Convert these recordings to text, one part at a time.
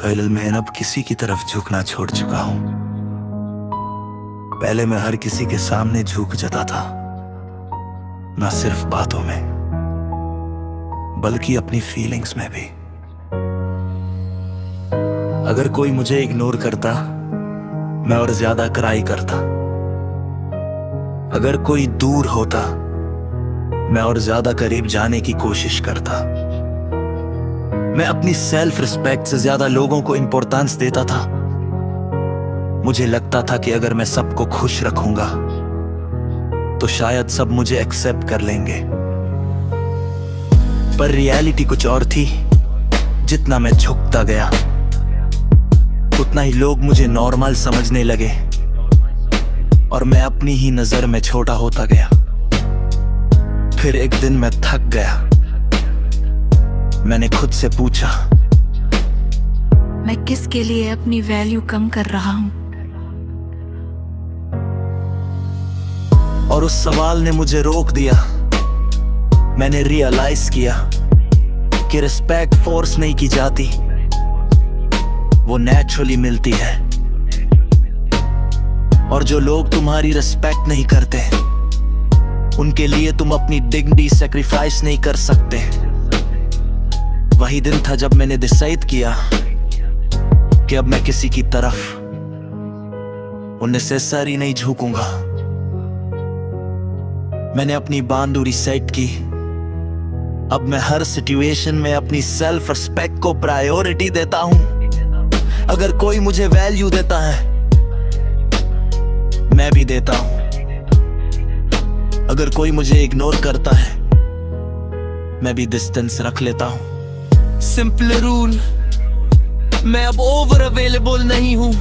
पहले मैं अब किसी की तरफ झुकना छोड़ चुका हूं। पहले मैं हर किसी के सामने झुक जाता था, ना सिर्फ बातों में बल्कि अपनी फीलिंग्स में भी। अगर कोई मुझे इग्नोर करता, मैं और ज्यादा क्राई करता। अगर कोई दूर होता, मैं और ज्यादा करीब जाने की कोशिश करता। मैं अपनी सेल्फ रिस्पेक्ट से ज्यादा लोगों को इंपॉर्टेंस देता था। मुझे लगता था कि अगर मैं सबको खुश रखूंगा तो शायद सब मुझे एक्सेप्ट कर लेंगे, पर रियलिटी कुछ और थी। जितना मैं झुकता गया उतना ही लोग मुझे नॉर्मल समझने लगे और मैं अपनी ही नजर में छोटा होता गया। फिर एक दिन मैं थक गया। मैंने खुद से पूछा, मैं किसके लिए अपनी वैल्यू कम कर रहा हूं? और उस सवाल ने मुझे रोक दिया। मैंने रियलाइज किया कि रिस्पेक्ट फोर्स नहीं की जाती, वो नेचुरली मिलती है। और जो लोग तुम्हारी रिस्पेक्ट नहीं करते, उनके लिए तुम अपनी डिग्निटी सैक्रिफाइस नहीं कर सकते। वही दिन था जब मैंने डिसाइड किया कि अब मैं किसी की तरफ उन्नेसेसरी नहीं झुकूंगा। मैंने अपनी बाउंड्री सेट की। अब मैं हर सिचुएशन में अपनी सेल्फ रिस्पेक्ट को प्रायोरिटी देता हूं। अगर कोई मुझे वैल्यू देता है, मैं भी देता हूं। अगर कोई मुझे इग्नोर करता है, मैं भी डिस्टेंस रख लेता हूं। सिंपल रूल, मैं अब ओवर अवेलेबल नहीं हूं।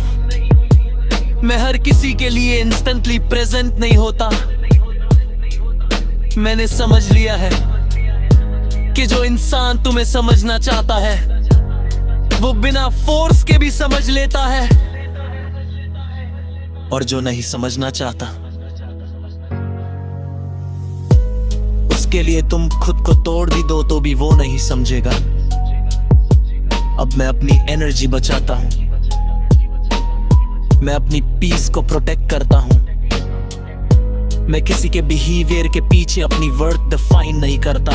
मैं हर किसी के लिए इंस्टेंटली प्रेजेंट नहीं होता। मैंने समझ लिया है कि जो इंसान तुम्हें समझना चाहता है, वो बिना फोर्स के भी समझ लेता है। और जो नहीं समझना चाहता, उसके लिए तुम खुद को तोड़ भी दो तो भी वो नहीं समझेगा। अब मैं अपनी एनर्जी बचाता हूं। मैं अपनी पीस को प्रोटेक्ट करता हूं। मैं किसी के बिहेवियर के पीछे अपनी वर्थ डिफाइन नहीं करता।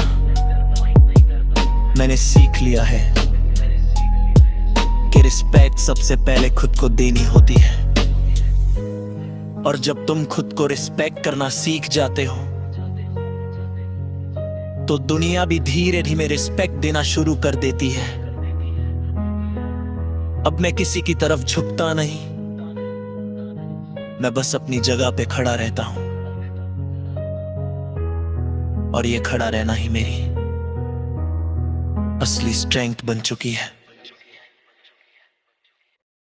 मैंने सीख लिया है कि रिस्पेक्ट सबसे पहले खुद को देनी होती है। और जब तुम खुद को रिस्पेक्ट करना सीख जाते हो, तो दुनिया भी धीरे धीरे रिस्पेक्ट देना शुरू कर देती है। अब मैं किसी की तरफ झुकता नहीं, मैं बस अपनी जगह पे खड़ा रहता हूं। और ये खड़ा रहना ही मेरी असली स्ट्रेंथ बन चुकी है।